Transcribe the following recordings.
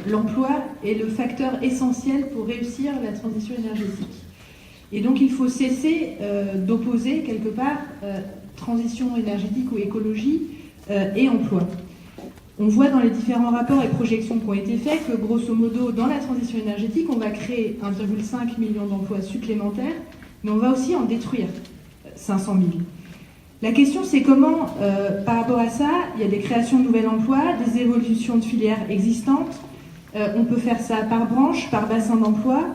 l'emploi est le facteur essentiel pour réussir la transition énergétique. Et donc il faut cesser d'opposer quelque part transition énergétique ou écologie et emploi. On voit dans les différents rapports et projections qui ont été faits que grosso modo dans la transition énergétique on va créer 1,5 million d'emplois supplémentaires, mais on va aussi en détruire 500 000. La question c'est comment, par rapport à ça, il y a des créations de nouveaux emplois, des évolutions de filières existantes, on peut faire ça par branche, par bassin d'emploi,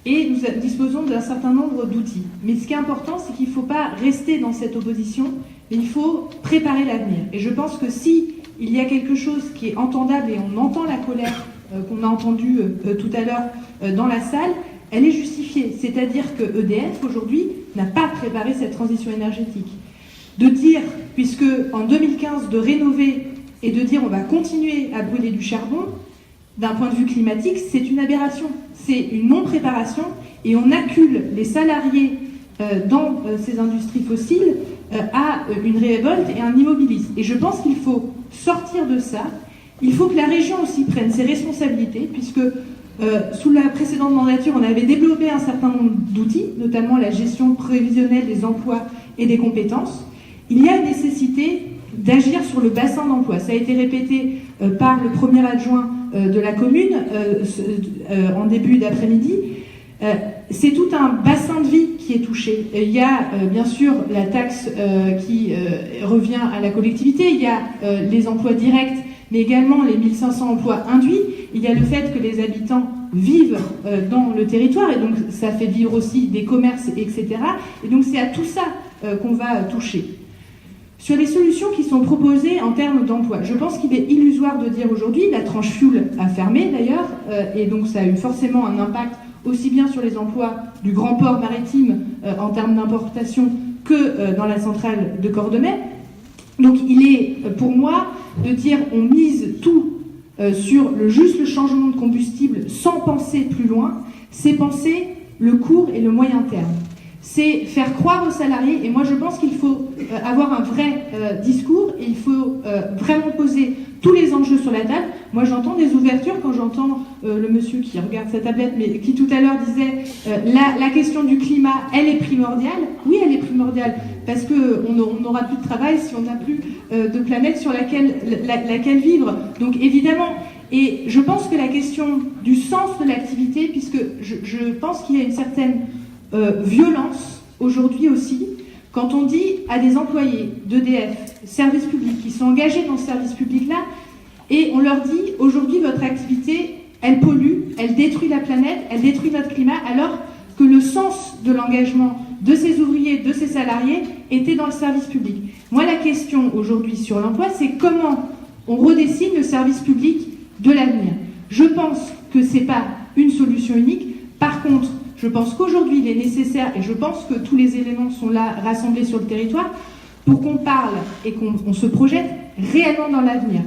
et nous disposons d'un certain nombre d'outils. Mais ce qui est important, c'est qu'il ne faut pas rester dans cette opposition, mais il faut préparer l'avenir. Et je pense que si il y a quelque chose qui est entendable, et on entend la colère qu'on a entendue tout à l'heure dans la salle, elle est justifiée. C'est-à-dire que EDF, aujourd'hui, n'a pas préparé cette transition énergétique. De dire, puisque en 2015, de rénover et de dire on va continuer à brûler du charbon, d'un point de vue climatique, c'est une aberration. C'est une non-préparation et on accule les salariés dans ces industries fossiles à une révolte et un immobilisme. Et je pense qu'il faut sortir de ça. Il faut que la région aussi prenne ses responsabilités, puisque sous la précédente mandature, on avait développé un certain nombre d'outils, notamment la gestion prévisionnelle des emplois et des compétences. Il y a une nécessité d'agir sur le bassin d'emploi. Ça a été répété par le premier adjoint de la commune en début d'après-midi. C'est tout un bassin de vie qui est touché. Il y a bien sûr la taxe qui revient à la collectivité, il y a les emplois directs, mais également les 1500 emplois induits. Il y a le fait que les habitants vivent dans le territoire, et donc ça fait vivre aussi des commerces, etc. Et donc c'est à tout ça qu'on va toucher. Sur les solutions qui sont proposées en termes d'emploi, je pense qu'il est illusoire de dire aujourd'hui, la tranche fuel a fermé d'ailleurs, et donc ça a eu forcément un impact aussi bien sur les emplois du grand port maritime en termes d'importation que dans la centrale de Cordemais. Donc il est pour moi de dire on mise tout sur juste le changement de combustible sans penser plus loin, c'est penser le court et le moyen terme. C'est faire croire aux salariés, et moi je pense qu'il faut avoir un vrai discours, et il faut vraiment poser tous les enjeux sur la table. Moi j'entends des ouvertures quand j'entends le monsieur qui regarde sa tablette, mais qui tout à l'heure disait la question du climat, elle est primordiale. Oui, elle est primordiale, parce qu'on n'aura plus de travail si on n'a plus de planète sur laquelle vivre. Donc évidemment, et je pense que la question du sens de l'activité, puisque je pense qu'il y a une certaine violence aujourd'hui aussi, quand on dit à des employés d'EDF, service public, qui sont engagés dans ce service public-là, et on leur dit aujourd'hui votre activité, elle pollue, elle détruit la planète, elle détruit notre climat, alors que le sens de l'engagement de ces ouvriers, de ces salariés, était dans le service public. Moi, la question aujourd'hui sur l'emploi, c'est comment on redessine le service public de l'avenir. Je pense que ce n'est pas une solution unique. Par contre, je pense qu'aujourd'hui, il est nécessaire, et je pense que tous les éléments sont là, rassemblés sur le territoire, pour qu'on parle et qu'on se projette réellement dans l'avenir.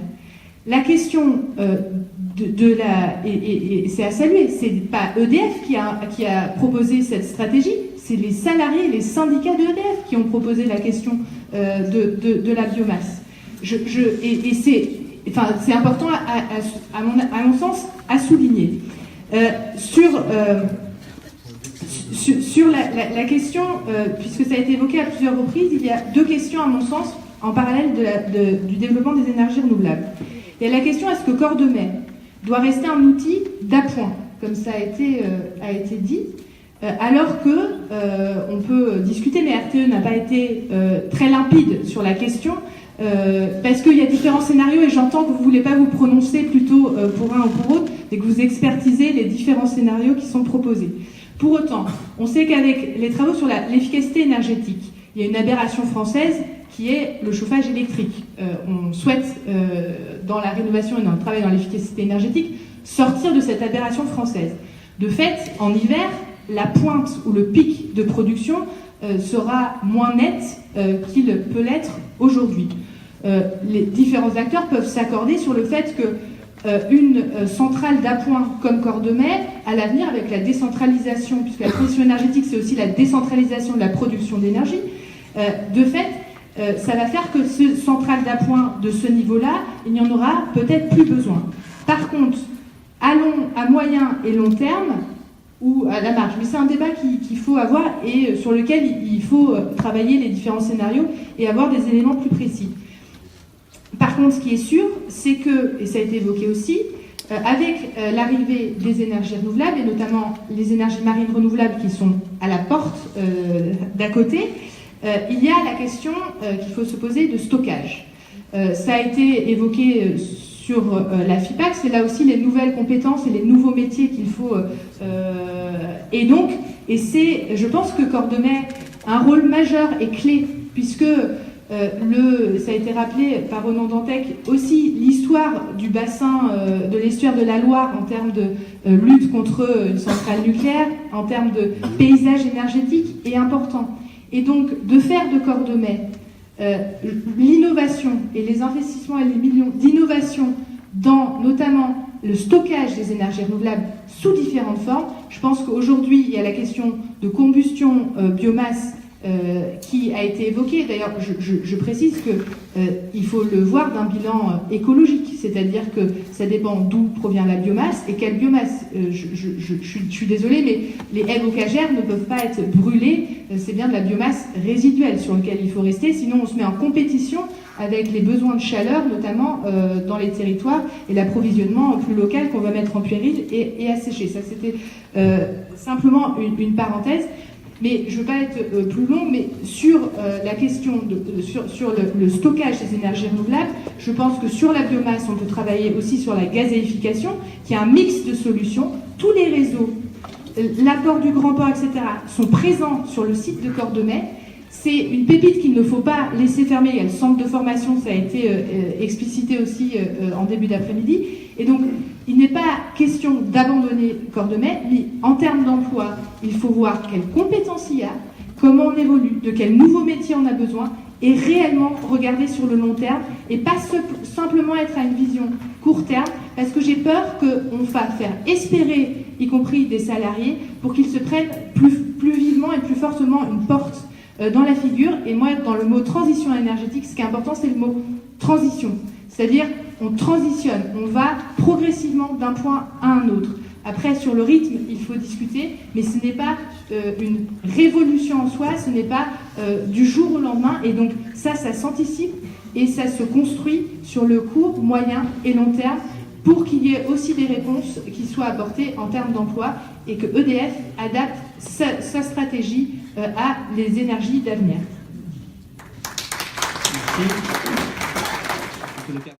La question et c'est à saluer, c'est pas EDF qui a proposé cette stratégie, c'est les salariés et les syndicats de EDF qui ont proposé la question de la biomasse. C'est important, à mon sens, à souligner. Sur la question, puisque ça a été évoqué à plusieurs reprises, il y a deux questions à mon sens en parallèle du développement des énergies renouvelables. Il y a la question, est-ce que Cordemais doit rester un outil d'appoint, comme ça a été dit, alors que on peut discuter, mais RTE n'a pas été très limpide sur la question, parce qu'il y a différents scénarios, et j'entends que vous ne voulez pas vous prononcer plutôt pour un ou pour l'autre, et que vous expertisez les différents scénarios qui sont proposés. Pour autant, on sait qu'avec les travaux sur l'efficacité énergétique, il y a une aberration française qui est le chauffage électrique. On souhaite, dans la rénovation et dans le travail dans l'efficacité énergétique, sortir de cette aberration française. De fait, en hiver, la pointe ou le pic de production sera moins net qu'il peut l'être aujourd'hui. Les différents acteurs peuvent s'accorder sur le fait que une centrale d'appoint comme Cordemais, à l'avenir, avec la décentralisation, puisque la transition énergétique, c'est aussi la décentralisation de la production d'énergie, de fait, ça va faire que ce centrale d'appoint de ce niveau-là, il n'y en aura peut-être plus besoin. Par contre, à moyen et long terme ou à la marge. Mais c'est un débat qu'il faut avoir et sur lequel il faut travailler les différents scénarios et avoir des éléments plus précis. Par contre, ce qui est sûr, c'est que, et ça a été évoqué aussi, avec l'arrivée des énergies renouvelables, et notamment les énergies marines renouvelables qui sont à la porte d'à côté, il y a la question qu'il faut se poser de stockage. Ça a été évoqué sur la FIPAC, c'est là aussi les nouvelles compétences et les nouveaux métiers qu'il faut... je pense que Cordemais a un rôle majeur et clé, puisque ça a été rappelé par Renan Dantec, aussi l'histoire du bassin de l'estuaire de la Loire en termes de lutte contre une centrale nucléaire, en termes de paysage énergétique est important. Et donc, de faire de Cordemais l'innovation et les investissements et les millions d'innovation dans notamment le stockage des énergies renouvelables sous différentes formes. Je pense qu'aujourd'hui, il y a la question de combustion biomasse qui a été évoquée. D'ailleurs, je précise qu'il faut le voir d'un bilan écologique, c'est-à-dire que ça dépend d'où provient la biomasse et quelle biomasse. Je suis désolée, mais les haies bocagères ne peuvent pas être brûlées. C'est bien de la biomasse résiduelle sur laquelle il faut rester, sinon on se met en compétition avec les besoins de chaleur, notamment dans les territoires, et l'approvisionnement plus local qu'on va mettre en péril et assécher. Ça, c'était simplement une parenthèse. Mais je ne veux pas être plus long, mais sur la question, sur le stockage des énergies renouvelables, je pense que sur la biomasse, on peut travailler aussi sur la gazéification, qui est un mix de solutions. Tous les réseaux, l'apport du Grand Port, etc., sont présents sur le site de Cordemais. C'est une pépite qu'il ne faut pas laisser fermer. Il y a le centre de formation, ça a été explicité aussi en début d'après-midi. Et donc, il n'est pas question d'abandonner Cordemais, mais en termes d'emploi, il faut voir quelles compétences il y a, comment on évolue, de quels nouveaux métiers on a besoin, et réellement regarder sur le long terme, et pas simplement être à une vision court terme, parce que j'ai peur qu'on va faire espérer, y compris des salariés, pour qu'ils se prennent plus vivement et plus fortement une porte dans la figure. Et moi, dans le mot transition énergétique, ce qui est important, c'est le mot transition. C'est-à-dire, on transitionne, on va progressivement d'un point à un autre. Après, sur le rythme, il faut discuter, mais ce n'est pas une révolution en soi, ce n'est pas du jour au lendemain. Et donc, ça s'anticipe et ça se construit sur le court, moyen et long terme pour qu'il y ait aussi des réponses qui soient apportées en termes d'emploi et que EDF adapte sa stratégie à les énergies d'avenir. Merci.